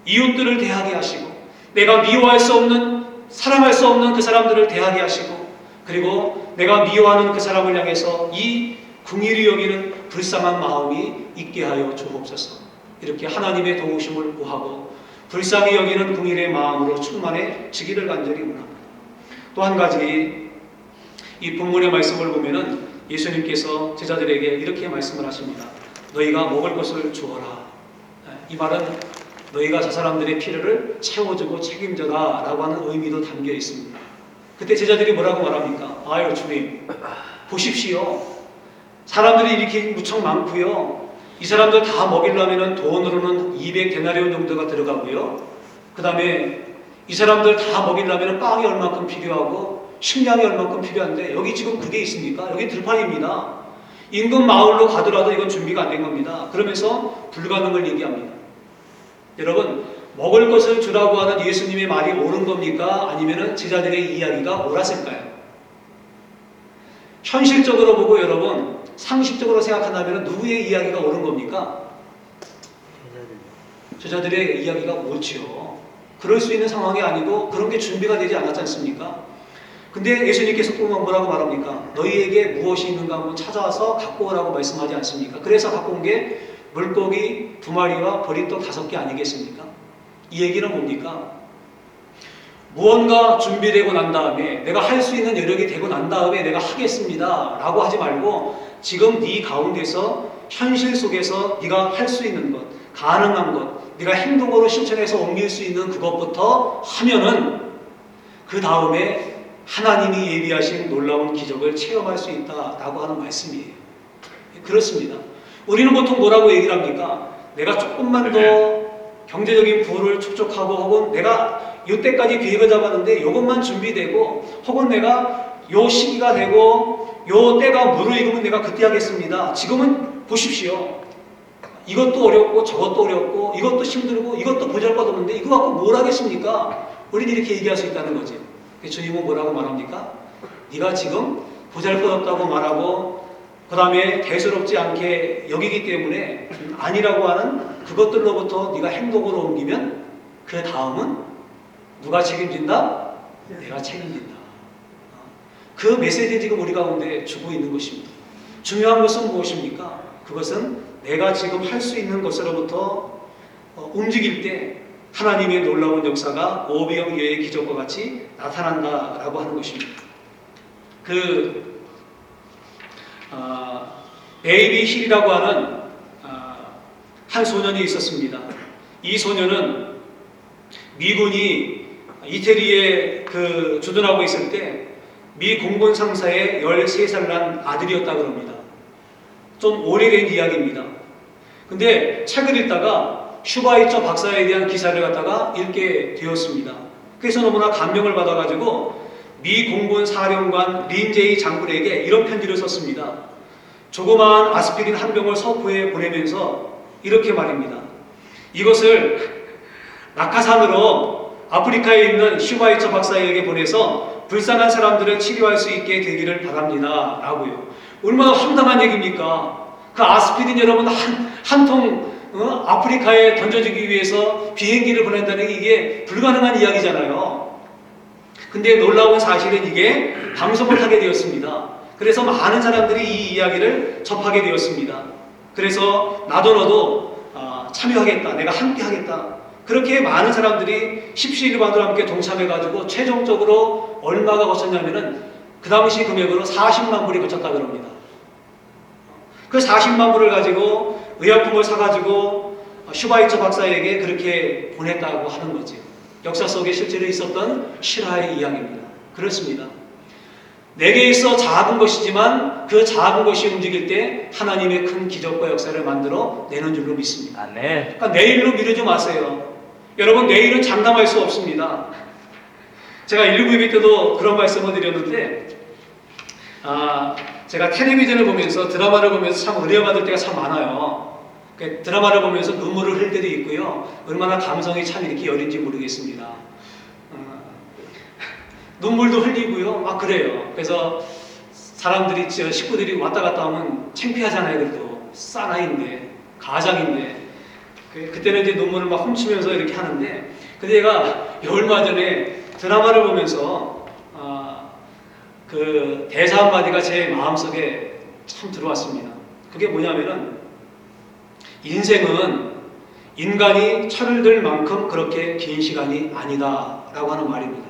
이웃들을 대하게 하시고, 내가 미워할 수 없는, 사랑할 수 없는 그 사람들을 대하게 하시고, 그리고 내가 미워하는 그 사람을 향해서 이 긍휼히 여기는 불쌍한 마음이 있게 하여 주옵소서. 이렇게 하나님의 도우심을 구하고 불쌍히 여기는 긍휼의 마음으로 충만해지기를 간절히 원합니다. 또 한 가지, 이 본문의 말씀을 보면은 예수님께서 제자들에게 이렇게 말씀을 하십니다. 너희가 먹을 것을 주어라. 이 말은 너희가 저 사람들의 필요를 채워주고 책임져라 라고 하는 의미도 담겨 있습니다. 그때 제자들이 뭐라고 말합니까? 아유 주님, 보십시오. 사람들이 이렇게 무척 많고요. 이 사람들 다 먹이려면 돈으로는 200데나리온 정도가 들어가고요. 그 다음에 이 사람들 다 먹이려면 빵이 얼마큼 필요하고 식량이 얼마큼 필요한데 여기 지금 그게 있습니까? 여기 들판입니다. 인근 마을로 가더라도 이건 준비가 안 된 겁니다. 그러면서 불가능을 얘기합니다. 여러분, 먹을 것을 주라고 하는 예수님의 말이 옳은 겁니까? 아니면 제자들의 이야기가 옳았을까요? 현실적으로 보고 여러분, 상식적으로 생각한다면 누구의 이야기가 옳은 겁니까? 제자들의 이야기가 옳지요. 그럴 수 있는 상황이 아니고 그런 게 준비가 되지 않았지 않습니까? 근데 예수님께서 또 뭐라고 말합니까? 너희에게 무엇이 있는가 한번 찾아와서 갖고 오라고 말씀하지 않습니까? 그래서 갖고 온 게 물고기 2마리와 버린떡 5개 아니겠습니까? 이 얘기는 뭡니까? 무언가 준비되고 난 다음에 내가 할 수 있는 여력이 되고 난 다음에 내가 하겠습니다 라고 하지 말고 지금 네 가운데서 현실 속에서 네가 할 수 있는 것, 가능한 것, 네가 행동으로 실천해서 옮길 수 있는 그것부터 하면은 그 다음에 하나님이 예비하신 놀라운 기적을 체험할 수 있다라고 하는 말씀이에요. 그렇습니다. 우리는 보통 뭐라고 얘기를 합니까? 내가 조금만 더 경제적인 부를 축적하고 혹은 내가 이때까지 계획을 잡았는데 이것만 준비되고 혹은 내가 요 시기가 되고 요 때가 무르익으면 내가 그때 하겠습니다. 지금은 보십시오. 이것도 어렵고 저것도 어렵고 이것도 힘들고 이것도 보잘것없는데 이거 갖고 뭘 하겠습니까? 우리는 이렇게 얘기할 수 있다는 거지. 주님은 뭐라고 말합니까? 네가 지금 보잘것없다고 말하고 그 다음에 대수롭지 않게 여기기 때문에 아니라고 하는 그것들로부터 네가 행동으로 옮기면 그 다음은 누가 책임진다? 내가 책임진다. 그 메시지 지금 우리 가운데 주고 있는 것입니다. 중요한 것은 무엇입니까? 그것은 내가 지금 할 수 있는 것으로부터 움직일 때 하나님의 놀라운 역사가 오병이어의 기적과 같이 나타난다라고 하는 것입니다. 베이비 힐이라고 하는 한 소년이 있었습니다. 이 소년은 미군이 이태리에 주둔하고 있을 때 미 공군 상사의 13살 난 아들이었다고 합니다. 좀 오래된 이야기입니다. 근데 책을 읽다가 슈바이처 박사에 대한 기사를 갖다가 읽게 되었습니다. 그래서 너무나 감명을 받아가지고 미 공군 사령관 린제이 장군에게 이런 편지를 썼습니다. 조그마한 아스피린 한 병을 서부에 보내면서 이렇게 말입니다. 이것을 낙하산으로 아프리카에 있는 슈바이처 박사에게 보내서 불쌍한 사람들을 치료할 수 있게 되기를 바랍니다. 라고요. 얼마나 황당한 얘기입니까? 그 아스피린 여러분 한 통 아프리카에 던져주기 위해서 비행기를 보낸다는 게 이게 불가능한 이야기잖아요. 근데 놀라운 사실은 이게 방송을 하게 되었습니다. 그래서 많은 사람들이 이 이야기를 접하게 되었습니다. 그래서 나도 너도 참여하겠다, 내가 함께 하겠다, 그렇게 많은 사람들이 십시일반으로 함께 동참해가지고 최종적으로 얼마가 거쳤냐면은 그 당시 금액으로 40만 불이 거쳤다고 합니다. 그 40만 불을 가지고 의약품을 사가지고 슈바이처 박사에게 그렇게 보냈다고 하는 거지. 역사 속에 실제로 있었던 실화의 이야기입니다. 그렇습니다. 내게 있어 작은 것이지만 그 작은 것이 움직일 때 하나님의 큰 기적과 역사를 만들어 내는 줄로 믿습니다. 아멘. 그러니까 내일로 미루지 마세요. 여러분, 내일은 장담할 수 없습니다. 제가 119 예배 때도 그런 말씀을 드렸는데, 제가 텔레비전을 보면서, 드라마를 보면서 참 은혜 받을 때가 참 많아요. 드라마를 보면서 눈물을 흘릴 때도 있고요. 얼마나 감성이 참 이렇게 여린지 모르겠습니다. 눈물도 흘리고요. 막 그래요. 그래서 사람들이, 식구들이 왔다 갔다 하면 창피하잖아요. 그래도 사나이인데, 가장인데. 그때는 이제 눈물을 막 훔치면서 이렇게 하는데, 근데 제가 얼마 전에 드라마를 보면서 그 대사 한마디가 제 마음속에 참 들어왔습니다. 그게 뭐냐면은, 인생은 인간이 철을 들 만큼 그렇게 긴 시간이 아니다 라고 하는 말입니다.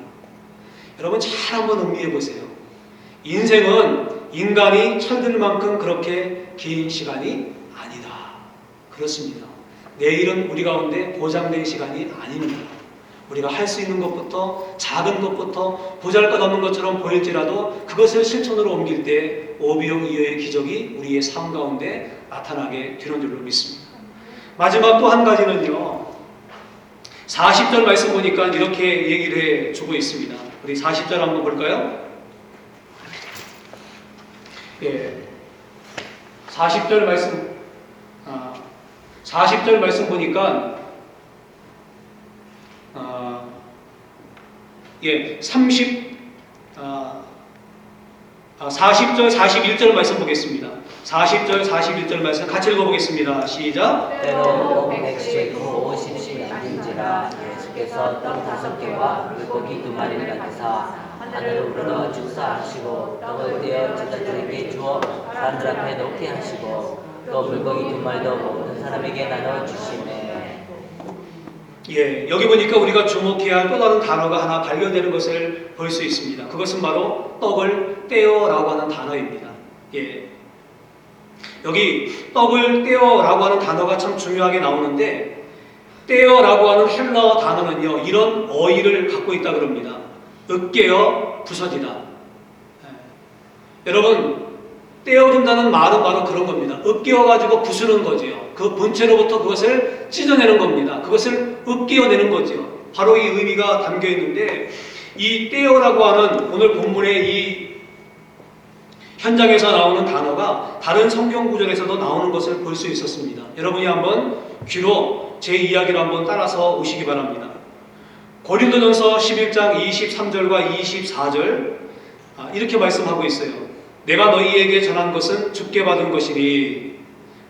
여러분, 잘 한번 음미해 보세요. 인생은 인간이 철들 만큼 그렇게 긴 시간이 아니다. 그렇습니다. 내일은 우리 가운데 보장된 시간이 아닙니다. 우리가 할 수 있는 것부터, 작은 것부터 보잘것없는 것처럼 보일지라도 그것을 실천으로 옮길 때 오비용이어의 기적이 우리의 삶 가운데 나타나게 되는 줄로 믿습니다. 마지막 또 한 가지는요, 40절 말씀 보니까 이렇게 얘기를 해주고 있습니다. 우리 40절 한번 볼까요? 예, 40절 말씀, 40절 말씀 보니까, 40절, 41절 말씀 보겠습니다. 40절, 41절 말씀 같이 읽어보겠습니다. 시작. 때로 백식고 50씩 앉은지라 예수께서 떡 5개와 물고기 2마리를 가지사 하늘로 불어 축사하시고 떡을 떼어 제자들에게 주어 사람들 앞에 놓게 하시고 또 물고기 2마리도 모든 사람에게 나눠 주시매. 예, 여기 보니까 우리가 주목해야 할 또 다른 단어가 하나 발견되는 것을 볼 수 있습니다. 그것은 바로 떡을 떼어라고 하는 단어입니다. 예, 여기 떡을 떼어라고 하는 단어가 참 중요하게 나오는데, 떼어라고 하는 헬라어 단어는요, 이런 어휘를 갖고 있다 그럽니다. 으깨어 부서지다. 예. 여러분, 떼어준다는 말은 바로 그런 겁니다. 으깨어가지고 부수는 거지요. 그 본체로부터 그것을 찢어내는 겁니다. 그것을 으깨어내는 거지요. 바로 이 의미가 담겨 있는데, 이 떼어라고 하는 오늘 본문의 이 현장에서 나오는 단어가 다른 성경 구절에서도 나오는 것을 볼 수 있었습니다. 여러분이 한번 귀로 제 이야기를 한번 따라서 오시기 바랍니다. 고린도전서 11장 23절과 24절 이렇게 말씀하고 있어요. 내가 너희에게 전한 것은 주께 받은 것이니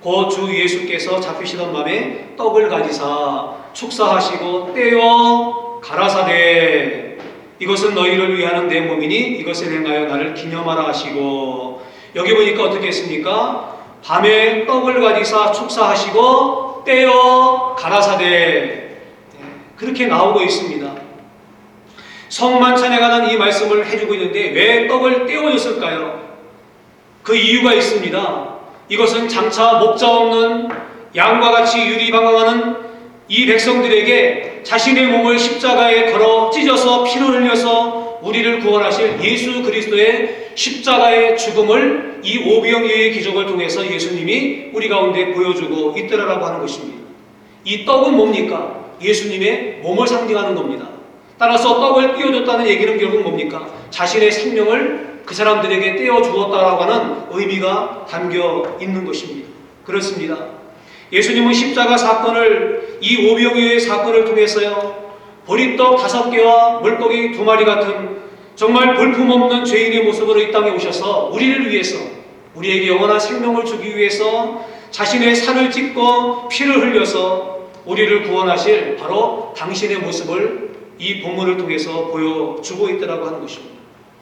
곧 주 예수께서 잡히시던 밤에 떡을 가지사 축사하시고 떼어 가라사대 이것은 너희를 위하는 내 몸이니 이것을 행하여 나를 기념하라 하시고, 여기 보니까 어떻게 했습니까? 밤에 떡을 가지사 축사하시고 떼어 가라사대, 그렇게 나오고 있습니다. 성만찬에 관한 이 말씀을 해주고 있는데 왜 떡을 떼어줬을까요? 그 이유가 있습니다. 이것은 장차 목자 없는 양과 같이 유리방황하는 이 백성들에게 자신의 몸을 십자가에 걸어 찢어서 피를 흘려서 우리를 구원하실 예수 그리스도의 십자가의 죽음을 이 오병이어의 기적을 통해서 예수님이 우리 가운데 보여주고 있더라라고 하는 것입니다. 이 떡은 뭡니까? 예수님의 몸을 상징하는 겁니다. 따라서 떡을 떼어줬다는 얘기는 결국 뭡니까? 자신의 생명을 그 사람들에게 떼어주었다라고 하는 의미가 담겨 있는 것입니다. 그렇습니다. 예수님은 십자가 사건을, 이 오병이어의 사건을 통해서요, 보리떡 5개와 물고기 2마리 같은 정말 볼품없는 죄인의 모습으로 이 땅에 오셔서 우리를 위해서, 우리에게 영원한 생명을 주기 위해서 자신의 살을 찢고 피를 흘려서 우리를 구원하실 바로 당신의 모습을 이 본문을 통해서 보여주고 있다고 하는 것입니다.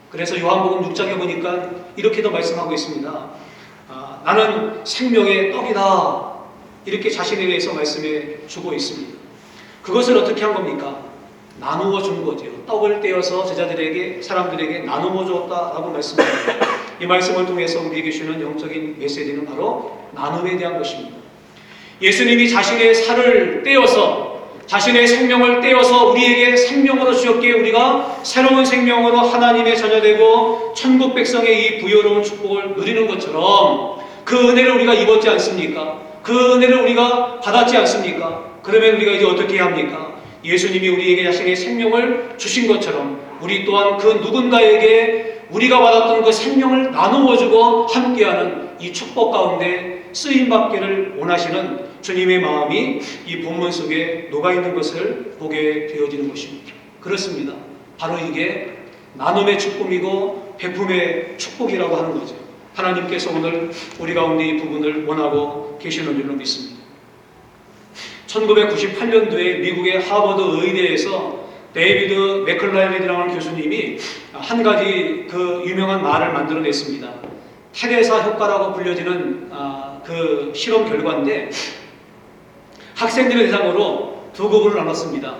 그래서 요한복음 6장에 보니까 이렇게도 말씀하고 있습니다. 나는 생명의 떡이다. 이렇게 자신에 대해서 말씀해 주고 있습니다. 그것을 어떻게 한 겁니까? 나누어 준 거죠. 떡을 떼어서 제자들에게, 사람들에게 나누어 줬다라고 말씀합니다. 이 말씀을 통해서 우리에게 주는 영적인 메시지는 바로 나눔에 대한 것입니다. 예수님이 자신의 살을 떼어서, 자신의 생명을 떼어서 우리에게 생명으로 주셨기에 우리가 새로운 생명으로 하나님의 자녀되고 천국 백성의 이 부여로운 축복을 누리는 것처럼 그 은혜를 우리가 입었지 않습니까? 그 은혜를 우리가 받았지 않습니까? 그러면 우리가 이제 어떻게 해야 합니까? 예수님이 우리에게 자신의 생명을 주신 것처럼 우리 또한 그 누군가에게 우리가 받았던 그 생명을 나누어주고 함께하는 이 축복 가운데 쓰임받기를 원하시는 주님의 마음이 이 본문 속에 녹아있는 것을 보게 되어지는 것입니다. 그렇습니다. 바로 이게 나눔의 축복이고 베품의 축복이라고 하는 거죠. 하나님께서 오늘 우리 가운데 이 부분을 원하고 계시는 줄로 믿습니다. 1998년도에 미국의 하버드 의대에서 데이비드 맥클라렌이라는 교수님이 한 가지 그 유명한 말을 만들어냈습니다. 테레사 효과라고 불려지는 그 실험 결과인데 학생들을 대상으로 두 그룹을 나눴습니다.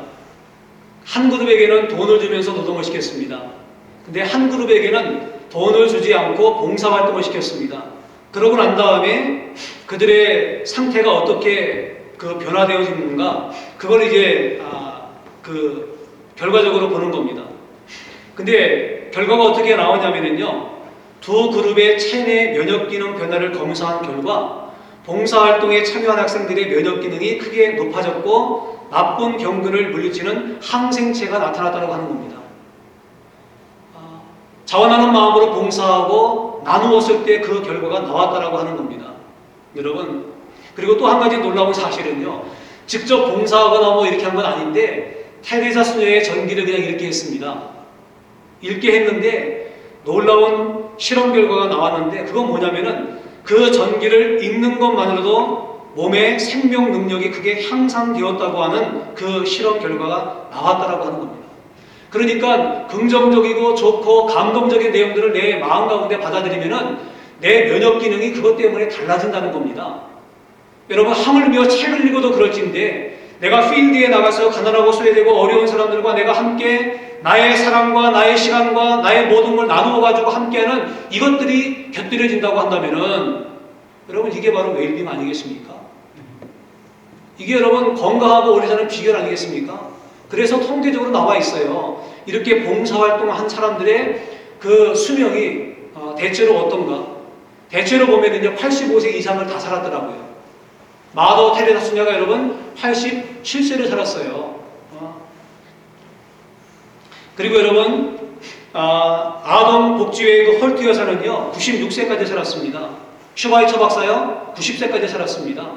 한 그룹에게는 돈을 주면서 노동을 시켰습니다. 근데 한 그룹에게는 돈을 주지 않고 봉사활동을 시켰습니다. 그러고 난 다음에 그들의 상태가 어떻게 그 변화되어지는가, 그걸 이제 그 결과적으로 보는 겁니다. 근데 결과가 어떻게 나오냐면요, 두 그룹의 체내 면역 기능 변화를 검사한 결과 봉사활동에 참여한 학생들의 면역 기능이 크게 높아졌고 나쁜 병균을 물리치는 항생체가 나타났다고 하는 겁니다. 자원하는 마음으로 봉사하고 나누었을 때 그 결과가 나왔다라고 하는 겁니다. 여러분, 그리고 또 한 가지 놀라운 사실은요, 직접 봉사하거나 뭐 이렇게 한 건 아닌데 테레사 수녀의 전기를 그냥 읽게 했습니다. 읽게 했는데 놀라운 실험 결과가 나왔는데 그건 뭐냐면은 그 전기를 읽는 것만으로도 몸의 생명 능력이 크게 향상되었다고 하는 그 실험 결과가 나왔다라고 하는 겁니다. 그러니까 긍정적이고 좋고 감동적인 내용들을 내 마음 가운데 받아들이면은 내 면역 기능이 그것 때문에 달라진다는 겁니다. 여러분, 하물며 책을 읽어도 그럴진데 내가 필드에 나가서 가난하고 소외되고 어려운 사람들과 내가 함께 나의 사랑과 나의 시간과 나의 모든 걸 나누어 가지고 함께하는 이것들이 곁들여진다고 한다면은 여러분, 이게 바로 웰빙 아니겠습니까? 이게 여러분 건강하고 오래 사는 비결 아니겠습니까? 그래서 통계적으로 나와 있어요. 이렇게 봉사활동을 한 사람들의 그 수명이 대체로 어떤가? 대체로 보면은요, 85세 이상을 다 살았더라고요. 마더 테레사 수녀가 여러분 87세를 살았어요. 그리고 여러분, 아동 복지회 그 헐트 여사는요 96세까지 살았습니다. 슈바이처 박사요 90세까지 살았습니다.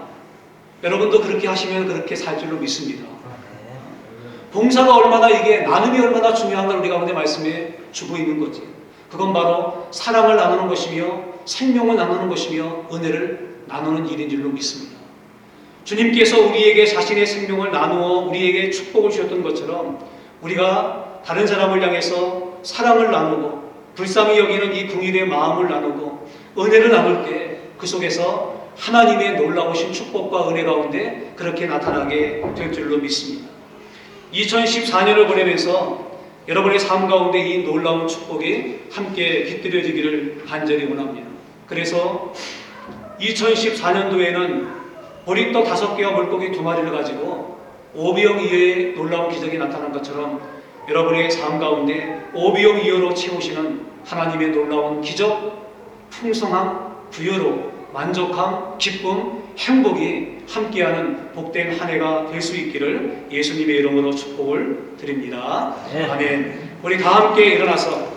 여러분도 그렇게 하시면 그렇게 살 줄로 믿습니다. 봉사가 얼마나, 이게 나눔이 얼마나 중요한가 우리 가운데 말씀해 주고 있는 거지. 그건 바로 사랑을 나누는 것이며 생명을 나누는 것이며 은혜를 나누는 일인 줄로 믿습니다. 주님께서 우리에게 자신의 생명을 나누어 우리에게 축복을 주셨던 것처럼 우리가 다른 사람을 향해서 사랑을 나누고 불쌍히 여기는 이 긍휼의 마음을 나누고 은혜를 나눌 때 그 속에서 하나님의 놀라우신 축복과 은혜 가운데 그렇게 나타나게 될 줄로 믿습니다. 2014년을 보내면서 여러분의 삶 가운데 이 놀라운 축복이 함께 깃들여지기를 간절히 원합니다. 그래서 2014년도에는 보리떡 5개와 물고기 2마리를 가지고 오비영 이어의 놀라운 기적이 나타난 것처럼 여러분의 삶 가운데 오비영 이어로 채우시는 하나님의 놀라운 기적, 풍성함, 부여로 만족함, 기쁨, 행복이 함께하는 복된 한 해가 될 수 있기를 예수님의 이름으로 축복을 드립니다. 아멘. 우리 다 함께 일어나서